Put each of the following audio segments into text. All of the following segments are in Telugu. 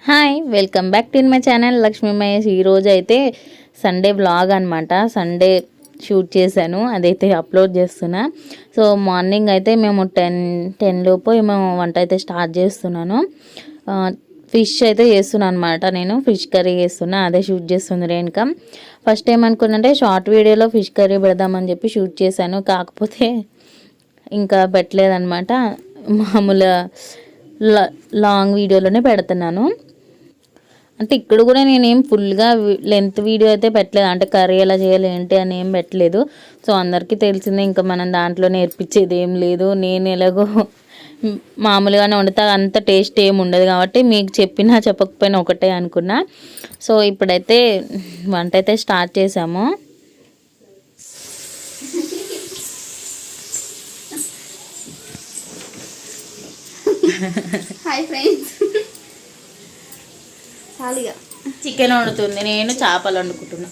Hi welcome back to my channel Lakshmi Mahesh. ఈరోజు అయితే సండే వ్లాగ్ అనమాట. సండే షూట్ చేశాను, అదైతే అప్లోడ్ చేస్తున్నా. సో మార్నింగ్ అయితే మేము 10 లోపు మేము వంట అయితే స్టార్ట్ చేస్తున్నాను. ఫిష్ అయితే చేస్తున్నాను అనమాట. నేను ఫిష్ కర్రీ చేస్తున్నా, అదే షూట్ చేస్తుంది రేణుక. ఫస్ట్ ఏమనుకున్నంటే షార్ట్ వీడియోలో ఫిష్ కర్రీ పెడదామని చెప్పి షూట్ చేశాను, కాకపోతే ఇంకా పెట్టలేదన్నమాట. మామూలు లాంగ్ వీడియోలోనే పెడుతున్నాను. అంటే ఇక్కడ కూడా నేనేం ఫుల్గా లెంత్ వీడియో అయితే పెట్టలేదు, అంటే కర్రీ ఎలా చేయాలి ఏంటి అని ఏం పెట్టలేదు. సో అందరికీ తెలిసిందే, ఇంకా మనం దాంట్లో నేర్పించేది ఏం లేదు. నేను ఎలాగో మామూలుగానే వండుతా, అంత టేస్ట్ ఏమి ఉండదు కాబట్టి మీకు చెప్పినా చెప్పకపోయినా ఒకటే అనుకున్నా. సో ఇప్పుడైతే వంట అయితే స్టార్ట్ చేసాము. హాయ్ ఫ్రెండ్స్, చికెన్ వండుతుంది, నేను చేపలు వండుకుంటున్నా.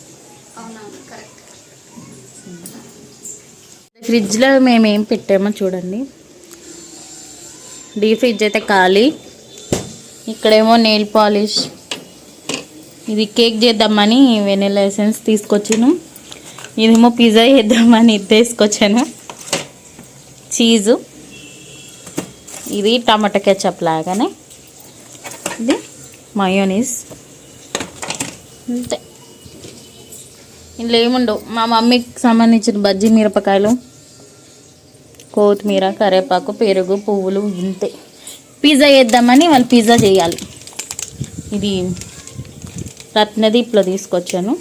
ఫ్రిడ్జ్లో మేమేం పెట్టామో చూడండి. డీప్ ఫ్రిడ్జ్ అయితే ఖాళీ. ఇక్కడేమో నెయిల్ పాలిష్, ఇది కేక్ చేద్దామని వెనిలా ఎసెన్స్ తీసుకొచ్చాను. ఇదేమో పిజ్జా చేద్దామని ఇది తీసుకొచ్చాను. చీజు, ఇది టమాటా కెచప్ లాగానే, ఇది మయోనీస్, అంతే. ఇందులో ఏముండవు. మా మమ్మీకి సంబంధించిన బజ్జీ మిరపకాయలు, కొత్తిమీర, కరివేపాకు, పెరుగు, పువ్వులు, ఇంతే. పిజ్జా చేద్దామని వాళ్ళు పిజ్జా చేయాలి. ఇది రత్నదీప్లో తీసుకొచ్చాను,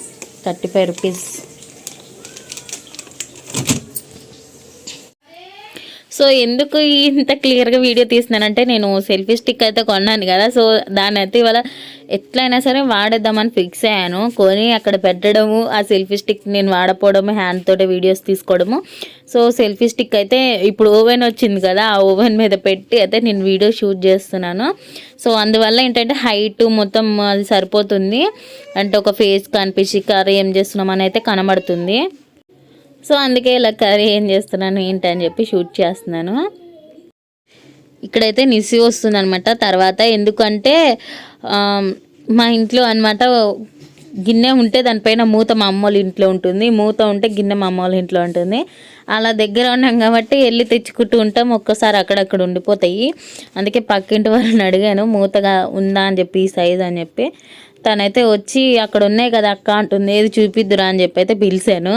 35 రూపీస్. సో ఎందుకు ఇంత క్లియర్గా వీడియో తీస్తున్నానంటే, నేను సెల్ఫీ స్టిక్ అయితే కొన్నాను కదా, సో దాన్ని అయితే ఇవాళ ఎట్లయినా సరే వాడేద్దామని ఫిక్స్ అయ్యాను. కొని అక్కడ పెట్టడము, ఆ సెల్ఫీ స్టిక్ నేను వాడపోవడము, హ్యాండ్ తోటే వీడియోస్ తీసుకోవడము. సో సెల్ఫీ స్టిక్ అయితే ఇప్పుడు ఓవెన్ వచ్చింది కదా, ఆ ఓవెన్ మీద పెట్టి అయితే నేను వీడియో షూట్ చేస్తున్నాను. సో అందువల్ల ఏంటంటే హైట్ మొత్తం అది సరిపోతుంది, అంటే ఒక ఫేస్ కనిపించి కర్రీ ఏం చేస్తున్నామని అయితే కనబడుతుంది. సో అందుకే ఇలా కర్రీ ఏం చేస్తున్నాను ఏంటి అని చెప్పి షూట్ చేస్తున్నాను. ఇక్కడైతే నిసి వస్తుంది అనమాట తర్వాత. ఎందుకంటే మా ఇంట్లో అనమాట గిన్నె ఉంటే దానిపైన మూత మా అమ్మ వాళ్ళ ఇంట్లో ఉంటుంది, మూత ఉంటే గిన్నె మా అమ్మ వాళ్ళ ఇంట్లో ఉంటుంది. అలా దగ్గర ఉన్నాం కాబట్టి వెళ్ళి తెచ్చుకుంటూ ఉంటాం, ఒక్కసారి అక్కడక్కడ ఉండిపోతాయి. అందుకే పక్కింటి వాళ్ళని అడిగాను మూతగా ఉందా అని చెప్పి, ఈ సైజ్ అని చెప్పి. తనైతే వచ్చి అక్కడ ఉన్నాయి కదా అక్క అంటుంది, ఏది చూపిద్దురా అని చెప్పి అయితే పిలిచాను.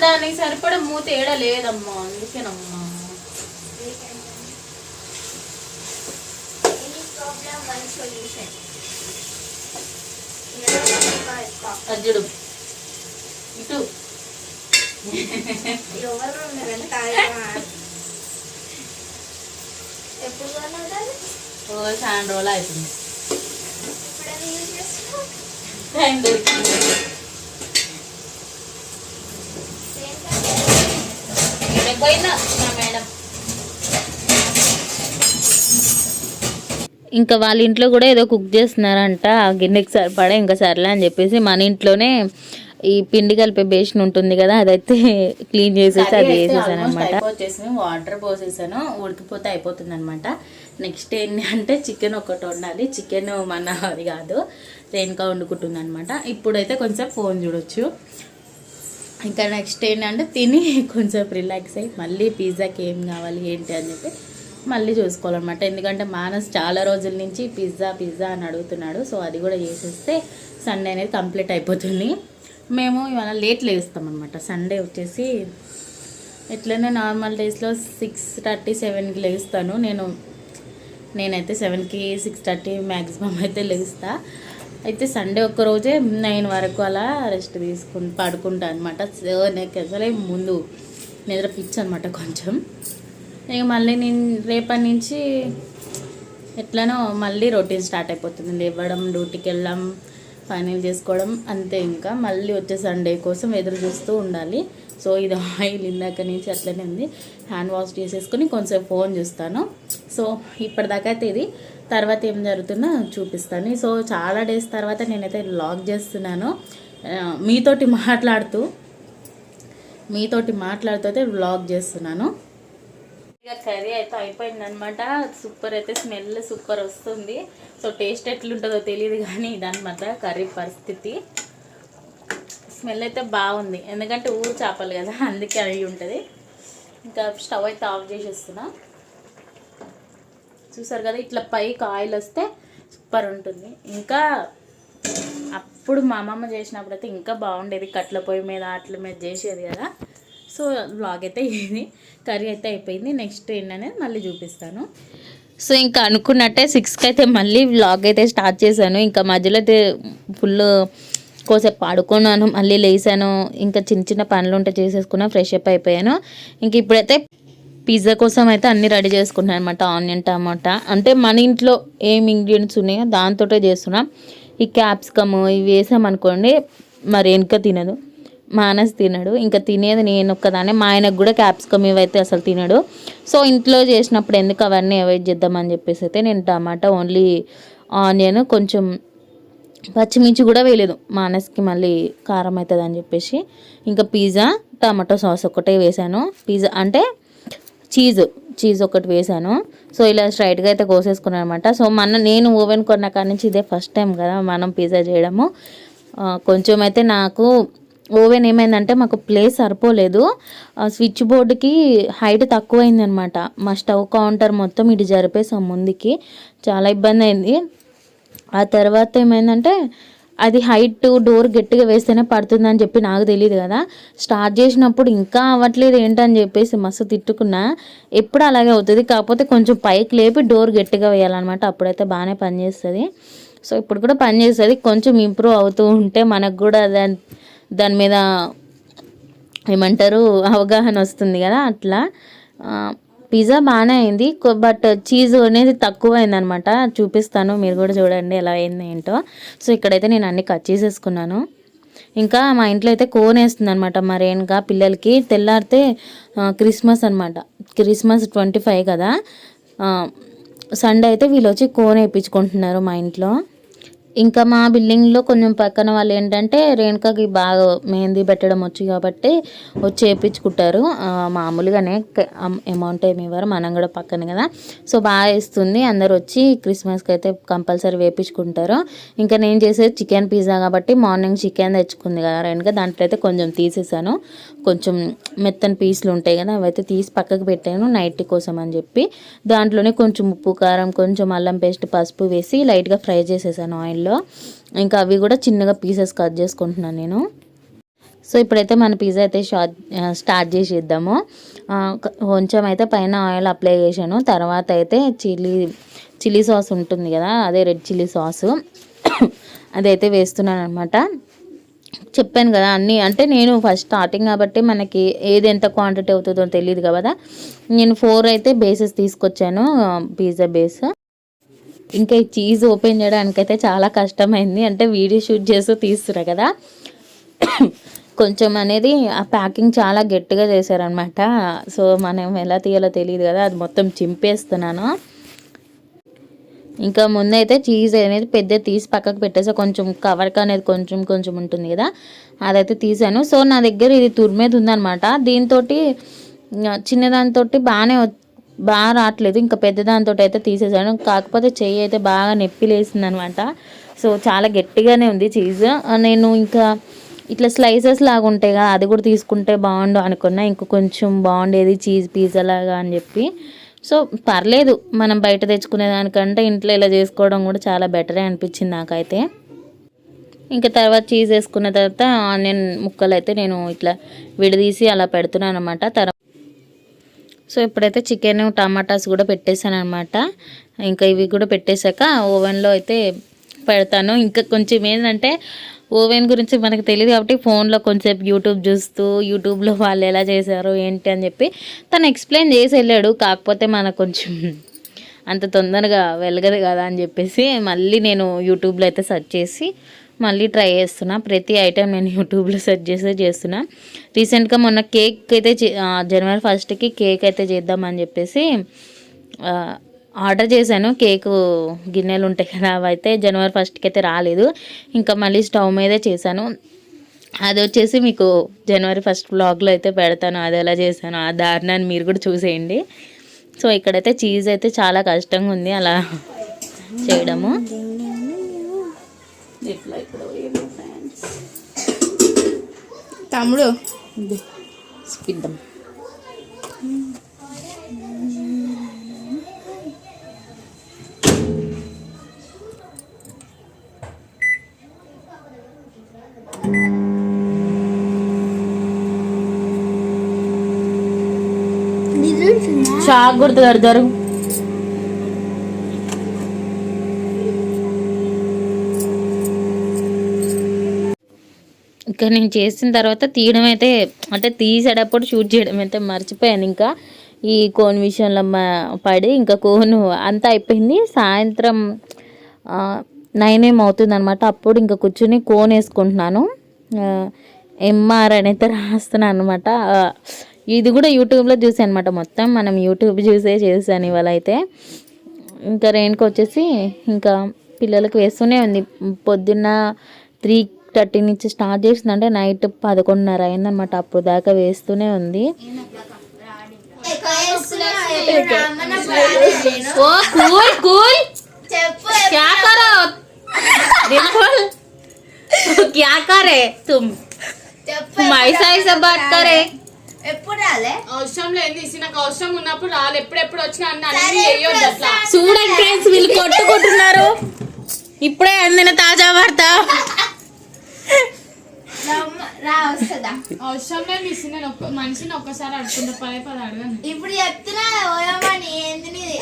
దానికి సరిపడా మూత ఏడ లేదమ్మా, అందుకేనమ్మా. అజ్జుడు ఇటు చాలా రోజులు అవుతుంది, టైం దొరికింది. ఇంకా వాళ్ళ ఇంట్లో కూడా ఏదో కుక్ చేస్తున్నారంట, ఆ గిన్నెకి సరిపడా. ఇంకా సర్లే అని చెప్పేసి మన ఇంట్లోనే ఈ పిండి కలిపే బేషన్ ఉంటుంది కదా, అదైతే క్లీన్ చేసేసి అది వేసేసాను అనమాట. వచ్చేసి వాటర్ పోసేసాను, ఉడికిపోతే అయిపోతుంది అనమాట. నెక్స్ట్ ఏంటి అంటే చికెన్ ఒకటి వండాలి. చికెన్ మన అది కాదు, రేణుక వండుకుంటుంది అనమాట. ఇప్పుడైతే కొంచెం ఫోన్ చూడొచ్చు. ఇంకా నెక్స్ట్ ఏంటంటే తిని కొంచెం రిలాక్స్ అయ్యి మళ్ళీ పిజ్జాకి ఏం కావాలి ఏంటి అని చెప్పి మళ్ళీ చూసుకోవాలన్నమాట. ఎందుకంటే మానస్ చాలా రోజుల నుంచి పిజ్జా పిజ్జా అని అడుగుతున్నాడు. సో అది కూడా చేసేస్తే సండే అనేది కంప్లీట్ అయిపోతుంది. మేము ఇవాళ లేట్ లేస్తాం అనమాట. సండే వచ్చేసి ఎట్లనే నార్మల్ డేస్లో 6:30, 7కి లేస్తాను. నేనైతే 7కి 6:30 మ్యాక్సిమం అయితే లేస్తా. అయితే సండే ఒక్కరోజే 9 వరకు అలా రెస్ట్ పడుకుంటా అనమాట. సో నాకు అసలే ముందు నిద్ర పిచ్చి అనమాట కొంచెం. ఇక మళ్ళీ నేను రేపటి నుంచి ఎట్లనో మళ్ళీ రొటీన్ స్టార్ట్ అయిపోతుంది. లేవడం, డ్యూటీకి వెళ్ళడం, పనులు చేసుకోవడం, అంతే. ఇంకా మళ్ళీ వచ్చే సండే కోసం ఎదురు చూస్తూ ఉండాలి. సో ఇది ఆయిల్ ఇందాక నుంచి అట్లనే ఉంది. హ్యాండ్ వాష్ చేసేసుకొని కొంచెం ఫోన్ చూస్తాను. సో ఇప్పటిదాకా అయితే ఇది, తర్వాత ఏం జరుగుతుందో చూపిస్తాను. సో చాలా డేస్ తర్వాత నేనైతే వ్లాగ్ చేస్తున్నాను మీతోటి మాట్లాడుతూ. మీతోటి మాట్లాడుతూ వ్లాగ్ చేస్తున్నాను. ఇక కర్రీ అయితే అయిపోయిందనమాట. సూపర్ అయితే స్మెల్ సూపర్ వస్తుంది. సో టేస్ట్ ఎట్లుంటుందో తెలియదు కానీ ఇదనమాట కర్రీ పరిస్థితి. స్మెల్ అయితే బాగుంది, ఎందుకంటే ఊరు చేపలు కదా, అందుకే అవి ఉంటుంది. ఇంకా స్టవ్ అయితే ఆఫ్ చేసేస్తున్నా. చూసారు కదా, ఇట్లా పైకి ఆయిల్ వస్తే సూపర్ ఉంటుంది. ఇంకా అప్పుడు మా అమ్మమ్మ చేసినప్పుడు అయితే ఇంకా బాగుండేది, కట్ల పొయ్యి మీద అట్ల మీద చేసేది కదా. సో వ్లాగ్ అయితే ఇది, కర్రీ అయితే అయిపోయింది. నెక్స్ట్ ఏంటనేది మళ్ళీ చూపిస్తాను. సో ఇంకా అనుకున్నట్టే 6కి అయితే మళ్ళీ వ్లాగ్ అయితే స్టార్ట్ చేశాను. ఇంకా మధ్యలో అయితే ఫుల్ కోసేపు పడుకున్నాను, మళ్ళీ లేసాను. ఇంకా చిన్న చిన్న పనులు ఉంటే చేసేసుకున్నా, ఫ్రెష్ అప్ అయిపోయాను. ఇంక ఇప్పుడైతే పిజ్జా కోసం అయితే అన్నీ రెడీ చేసుకున్నాను అనమాట. ఆనియన్, టమాటా, అంటే మన ఇంట్లో ఏం ఇంగ్రీడియంట్స్ ఉన్నాయో దాంతో చేస్తున్నా. ఈ క్యాప్సికమ్ ఇవి వేసామనుకోండి మరి వెనుక తినదు, మానస్ తినడు. ఇంకా తినేది నేను ఒక్కదానే. మా ఆయనకు కూడా క్యాప్సికమ్ ఇవైతే అసలు తినడు. సో ఇంట్లో చేసినప్పుడు ఎందుకు అవన్నీ అవాయిడ్ చేద్దామని చెప్పేసి అయితే నేను టమాటా, ఓన్లీ ఆనియన్, కొంచెం పచ్చిమిర్చి కూడా వేయలేదు, మానస్కి మళ్ళీ కారం అవుతుంది అని చెప్పేసి. ఇంకా పిజ్జా టమాటో సాస్ ఒకటే వేసాను. పిజ్జా అంటే చీజ్ ఒకటి వేసాను. సో ఇలా స్ట్రైట్గా అయితే కోసేసుకున్నాను అనమాట. సో నేను ఓవెన్ కొన్న కాడి నుంచి ఇదే ఫస్ట్ టైం కదా మనం పిజ్జా చేయడము. కొంచెం అయితే నాకు ఓవెన్ ఏమైందంటే మాకు ప్లేస్ సరిపోలేదు, స్విచ్ బోర్డుకి హైట్ తక్కువైందనమాట. మా స్టవ్ కౌంటర్ మొత్తం ఇటు జరిపేసాం ముందుకి, చాలా ఇబ్బంది అయింది. ఆ తర్వాత ఏమైందంటే అది హైట్ డోర్ గట్టిగా వేస్తేనే పడుతుందని చెప్పి నాకు తెలియదు కదా. స్టార్ట్ చేసినప్పుడు ఇంకా అవ్వట్లేదు ఏంటని చెప్పేసి మస్తు తిట్టుకున్నా. ఎప్పుడు అలాగే అవుతుంది, కాకపోతే కొంచెం పైకి లేపి డోర్ గట్టిగా వేయాలన్నమాట, అప్పుడైతే బాగానే పనిచేస్తుంది. సో ఇప్పుడు కూడా పనిచేస్తుంది, కొంచెం ఇంప్రూవ్ అవుతూ ఉంటే మనకు కూడా దాని మీద ఏమంటారు అవగాహన వస్తుంది కదా. అట్లా పిజ్జా బాగానే అయింది, బట్ చీజ్ అనేది తక్కువ అయిందనమాట. చూపిస్తాను, మీరు కూడా చూడండి ఎలా అయింది ఏంటో. సో ఇక్కడైతే నేను అన్ని కట్ చేసేసుకున్నాను. ఇంకా మా ఇంట్లో అయితే కోన్ వేస్తుంది అనమాట మరేనుగా పిల్లలకి. తెల్లారితే క్రిస్మస్ అనమాట, క్రిస్మస్ 25 కదా. సండే అయితే వీళ్ళు వచ్చి కోన్ వేయించుకుంటున్నారు మా ఇంట్లో. ఇంకా మా బిల్డింగ్లో కొంచెం పక్కన వాళ్ళు ఏంటంటే రేణుకకి బాగా మెహందీ పెట్టడం వచ్చు కాబట్టి వచ్చి వేయించుకుంటారు. మామూలుగానే అమౌంట్ ఏమి ఇవ్వరు, మనం కూడా పక్కన కదా. సో బాగా ఇస్తుంది, అందరు వచ్చి క్రిస్మస్కి అయితే కంపల్సరీ వేయించుకుంటారు. ఇంకా నేను చేసేది చికెన్ పిజ్జా కాబట్టి మార్నింగ్ చికెన్ తెచ్చుకుంది కదా రేణుక, దాంట్లో అయితే కొంచెం తీసేసాను. కొంచెం మెత్తని పీసులు ఉంటాయి కదా, అవైతే తీసి పక్కకు పెట్టాను నైట్ కోసం అని చెప్పి. దాంట్లోనే కొంచెం ఉప్పు, కారం, కొంచెం అల్లం పేస్ట్, పసుపు వేసి లైట్గా ఫ్రై చేసేసాను ఆయిల్లో. ఇంకా అవి కూడా చిన్నగా పీసెస్ కట్ చేసుకుంటున్నాను నేను. సో ఇప్పుడైతే మన పిజ్జా అయితే స్టార్ట్ చేసేద్దాము. కొంచెం అయితే పైన ఆయిల్ అప్లై చేశాను. తర్వాత అయితే చిల్లీ సాస్ ఉంటుంది కదా, అదే రెడ్ చిల్లీ సాసు అదైతే వేస్తున్నాను అనమాట. చెప్పాను కదా అన్నీ, అంటే నేను ఫస్ట్ స్టార్టింగ్ కాబట్టి మనకి ఏది ఎంత క్వాంటిటీ అవుతుందో తెలియదు కదా. నేను 4 అయితే బేసెస్ తీసుకొచ్చాను, పిజ్జా బేస్. ఇంకా ఈ చీజ్ ఓపెన్ చేయడానికైతే చాలా కష్టమైంది, అంటే వీడియో షూట్ చేస్తూ తీస్తున్నా కదా. కొంచెం అనేది ఆ ప్యాకింగ్ చాలా గట్టిగా చేశారనమాట. సో మనం ఎలా తీయాలో తెలియదు కదా, అది మొత్తం చింపేస్తున్నాను. ఇంకా ముందైతే చీజ్ అనేది పెద్ద తీసి పక్కకు పెట్టేసా, కొంచెం కవర్కి అనేది కొంచెం కొంచెం ఉంటుంది కదా, అదైతే తీసాను. సో నా దగ్గర ఇది తురిమేది ఉందనమాట, దీంతో చిన్నదానితో బాగా రావట్లేదు, ఇంకా పెద్ద దానితో అయితే తీసేసాను. కాకపోతే చెయ్యి అయితే బాగా నొప్పి లేసింది అనమాట. సో చాలా గట్టిగానే ఉంది చీజ్. నేను ఇంకా ఇట్లా స్లైసెస్ లాగా ఉంటాయి కదా, అది కూడా తీసుకుంటే బాగుండు అనుకున్నా, ఇంకా కొంచెం బాగుండేది చీజ్ పిజ్జా లాగా అని చెప్పి. సో పర్లేదు, మనం బయట తెచ్చుకునే దానికంటే ఇంట్లో ఇలా చేసుకోవడం కూడా చాలా బెటరే అనిపించింది నాకైతే. ఇంకా తర్వాత చీజ్ వేసుకున్న తర్వాత ఆనియన్ ముక్కలు అయితే నేను ఇట్లా విడదీసి అలా పెడుతున్నాను అనమాట. సో ఇప్పుడైతే చికెన్, టమాటాస్ కూడా పెట్టేశాను అనమాట. ఇంకా ఇవి కూడా పెట్టేశాక ఓవెన్లో అయితే పెడతాను. ఇంకా కొంచెం ఏంటంటే ఓవెన్ గురించి మనకు తెలియదు కాబట్టి ఫోన్లో కొంచెం యూట్యూబ్ చూస్తూ, యూట్యూబ్లో వాళ్ళు ఎలా చేశారు ఏంటి అని చెప్పి తను ఎక్స్ప్లెయిన్ చేసి వెళ్ళాడు. కాకపోతే మనకు కొంచెం అంత తొందరగా వెలగదు కదా అని చెప్పేసి మళ్ళీ నేను యూట్యూబ్లో అయితే సెర్చ్ చేసి మళ్ళీ ట్రై చేస్తున్నా. ప్రతి ఐటెం నేను యూట్యూబ్లో సెర్చ్ చేస్తున్నా. రీసెంట్గా మొన్న కేక్ అయితే జనవరి 1కి కేక్ అయితే చేద్దామని చెప్పేసి ఆర్డర్ చేశాను. కేకు గిన్నెలు ఉంటాయి కదా, అవైతే జనవరి 1కి అయితే రాలేదు. ఇంకా మళ్ళీ స్టవ్ మీదే చేశాను. అది వచ్చేసి మీకు జనవరి 1 వ్లాగ్లో అయితే పెడతాను, అది ఎలా చేశాను ఆ దారుణాన్ని మీరు కూడా చూసేయండి. సో ఇక్కడైతే చీజ్ అయితే చాలా కష్టంగా ఉంది అలా చేయడము. తమ్ముడు స్పిద్దాం. షాక్ కొడుతుంది జరుగు. ఇంకా నేను చేసిన తర్వాత తీయడం అయితే అంటే తీసేటప్పుడు షూట్ చేయడం అయితే మర్చిపోయాను. ఇంకా ఈ కోన్ విషయంలో పడి ఇంకా కోను అంతా అయిపోయింది. సాయంత్రం 9 అవుతుంది అనమాట. అప్పుడు ఇంకా కూర్చుని కోన్ వేసుకుంటున్నాను. ఎంఆర్ అని అయితే రాస్తున్నాను అనమాట. ఇది కూడా యూట్యూబ్లో చూసాను అనమాట. మొత్తం మనం యూట్యూబ్ చూసే చేశాను ఇవాళ అయితే. ఇంకా రెయిన్కి వచ్చేసి ఇంకా పిల్లలకి వేస్తూనే ఉంది. పొద్దున్న 3:30 నుంచి స్టార్ట్ చేసిందంటే నైట్ 11:30 అయిందనమాట. అప్పుడు దాకా వేస్తూనే ఉంది. ఓ కూల్ కూల్ क्या करो बिल्कुल क्या करे तुम ऐसा ऐसा बात करे. ఎప్పుడు రాలే అవసరం లేదు, నాకు అవసరం ఉన్నప్పుడు రాలే. ఎప్పుడెప్పుడు వచ్చినా అట్లా చూడండి ఫ్రెండ్స్, వీళ్ళు కొట్టుకుంటున్నారు. ఇప్పుడే అందిన తాజా వార్త. అవసరం లేదు ఇసి, నేను మనిషిని ఒక్కసారి అడుగుతుంటా, పదే అడగను. ఇప్పుడు చెప్తున్నా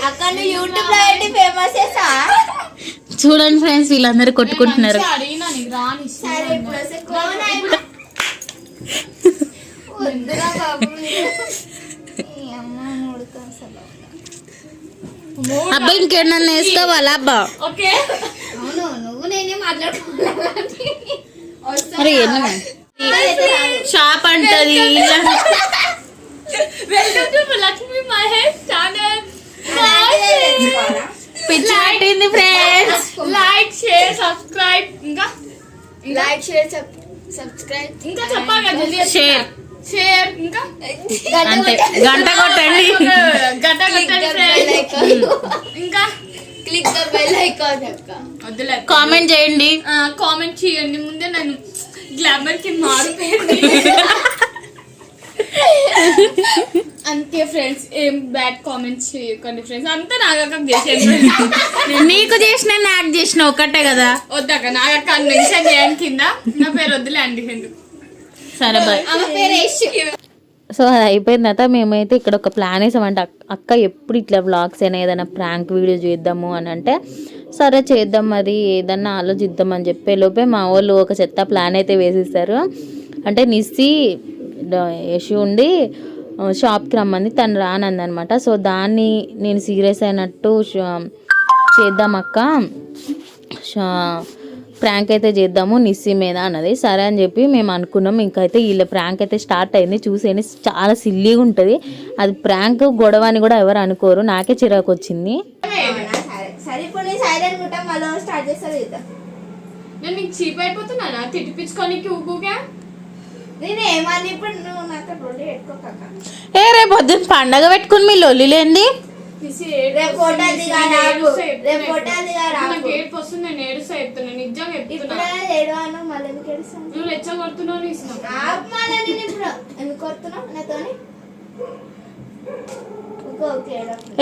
అక్కడ యూట్యూబ్ లో ఏంటి ఫేమస్ చేసా. చూడండి ఫ్రెండ్స్, వీళ్ళందరూ కొట్టుకుంటున్నారు. అడిగినా నీకు రాని అబ్బా ఇంకేమన్నా వేసుకోవాలా అబ్బా? ఓకే అవును, నువ్వు నేనే మాట్లాడుకోవాలి. షాప్ అంటది. లక్ష్మీ మహేష్ ఛానల్ పిచ్చి పట్టింది ఫ్రెండ్స్. Like share subscribe. ఇంకా లైక్ షేర్ సబ్స్క్రైబ్ ఇంకా చెప్పాలి కదా, జల్దీ షేర్ షేర్ ఇంకా అంతే, గంట కొట్టండి. గంట కొట్టండి ఫ్రెండ్స్. ఇంకా క్లిక్ ద బెల్ ఐకాన్ అక్క. వద్దులే, కామెంట్ చేయండి. కామెంట్ చేయండి. ముందే నేను గ్లామర్ కి మారిపోయింది. అంతే ఫ్రెండ్స్, ఏం బ్యాడ్ కామెంట్స్ చేయకండి ఫ్రెండ్స్. అంతా నాగక్క చేసేది. నీకు చేసిన నాకు చేసిన ఒకటే కదా. వద్దాక నాగక్క మెన్షన్ చేయండి కింద. నా పేరు వద్దులే అండి ఎందుకు. సరే బాయ్. ఆమె పేరు యశ్. సో అది అయిపోయిన తర్వాత మేమైతే ఇక్కడ ఒక ప్లాన్ వేసామంటే, అక్క ఎప్పుడు ఇట్లా వ్లాగ్స్ అయినా ఏదైనా ప్రాంక్ వీడియో చేద్దాము అని అంటే, సరే చేద్దాం మరి ఏదన్నా ఆలోచిద్దాం అని చెప్పే లోపే మా వాళ్ళు ఒక చెత్త ప్లాన్ అయితే వేసేసారు. అంటే నిస్సి యశు ఉండి షాప్కి రమ్మంది, తను రానందనమాట. సో దాన్ని నేను సీరియస్ అయినట్టు చేద్దాం అక్క, ప్రాంక్ అయితే చేద్దాము నిస్సి మీద అన్నది. సరే అని చెప్పి మేము అనుకున్నాం. ఇంకైతే వీళ్ళ ప్రాంక్ అయితే స్టార్ట్ అయింది. చూసేయండి, చాలా సిల్లీగా ఉంటుంది. అది ప్రాంక్ గొడవ అని కూడా ఎవరు అనుకోరు. నాకే చిరాకు వచ్చింది. నేను నీకు చీప్ అయిపోతున్నానా తిట్టిపించుకోనికి ఊగుగా. నేనేమని ఇప్పుడు నువ్వు నాతో రోడ్డు పెట్టుకోక. ఏ రేపు పొద్దున్న పండగ పెట్టుకుని మీ లొల్లి లేంది.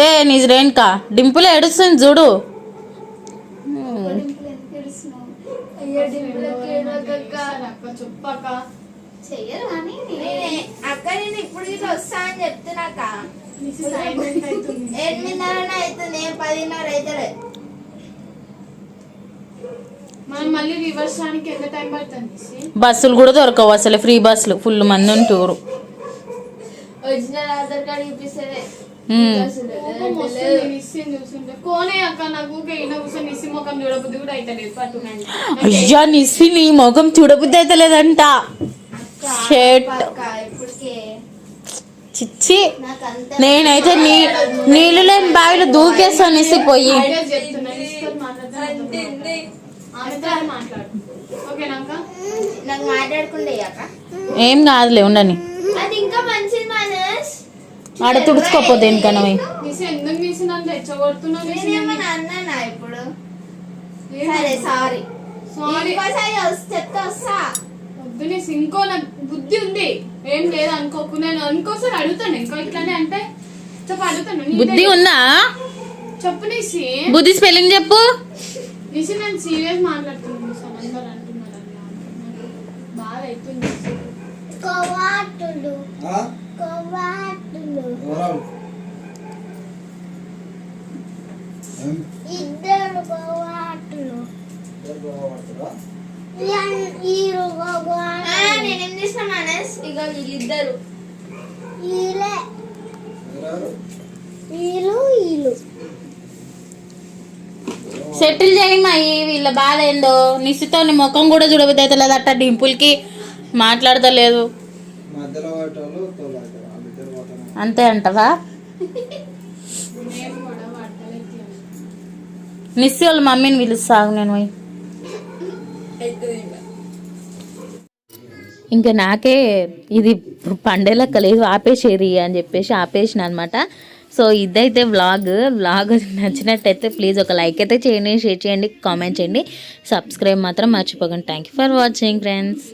ఏ నిజరేన్కా డింపుల్ ఏడుస్తుంది చూడు. చెప్పాక చెయ్యరు కానీ అక్క నేను ఇప్పుడు ఇట్లా వస్తా అని చెప్తున్నాక 8:30 అవుతుంది, 10:30 అవుతుంది. మనం మళ్ళీ రివర్స్ రానికి ఎంత టైం పడుతుంది? బస్సులు కూడా దొరకవు అసలు, ఫ్రీ బస్సులు ఫుల్ మంది ఉంటారు. ఒరిజినల్ ఆధార్ కార్డు చూపిస్తే కోనే అక్క నాకు నిసి ముఖం చూడబుద్ధి కూడా అయితే పట్టు. అయ్యా నిసి నీ ముఖం చూడబుద్ధి అయితే లేదంట. చిచ్చి, నేనైతే నీళ్ళు లేని బావిలో దూకేస్తాను నిసిపోయి. నాకు మాట్లాడుకుంటే అక్క ఏం కాదులే ఉండని. అది ఇంకా మంచిది మనస్. ఆడ తుడుచుకోపోతే ఎందుకన్నా నిసి ఎందుకు నిసి నన్ను రెచ్చగొడుతున్నావు? నేనేమన్నా అన్నానా ఇప్పుడు? సరే సారీ. ఇంకోసారి చెప్తే వస్తా. వద్దు నిసి, ఇంకో నాకు బుద్ధి ఉంది, ఏం లేదు అనుకోకు. నేను ఇంకోసారి అడుగుతాను, ఇంకో ఇట్లానే అంటే చెప్పు, అడుగుతాను. బుద్ధి ఉందా? చెప్పు నిసి. బుద్ధి స్పెల్లింగ్ చెప్పు. నిసి నేను సీరియస్ మాట్లాడుతున్నాను నిసి, అందరు అంటున్నారు అట్లా. బాగా అవుతుంది. కోవాటులు కోవాటులు ఇద్దరు కోవాటులు. నేనేం చేసిన మనస్, ఇక వీళ్ళిద్దరు సెటిల్ చేయమయ్యి, వీళ్ళ బాధ ఏందో. నిశ్చితో ముఖం కూడా చూడబుద్ది అయితే లేదు, అట్ట డింపుల్కి మాట్లాడతలేదు. అంతే అంటవా? నిస్సి వాళ్ళ మమ్మీని పిలుస్తాగు నేను పోయి. ఇంకా నాకే ఇది పండే లెక్క లేదు, ఆపేసేరి అని చెప్పేసి ఆపేసిన అనమాట. సో ఇదైతే వ్లాగ్ నచ్చినట్టయితే ప్లీజ్ ఒక లైక్ అయితే చేయండి, షేర్ చేయండి, కామెంట్ చేయండి, సబ్స్క్రైబ్ మాత్రం మర్చిపోకండి. Thank you for watching friends.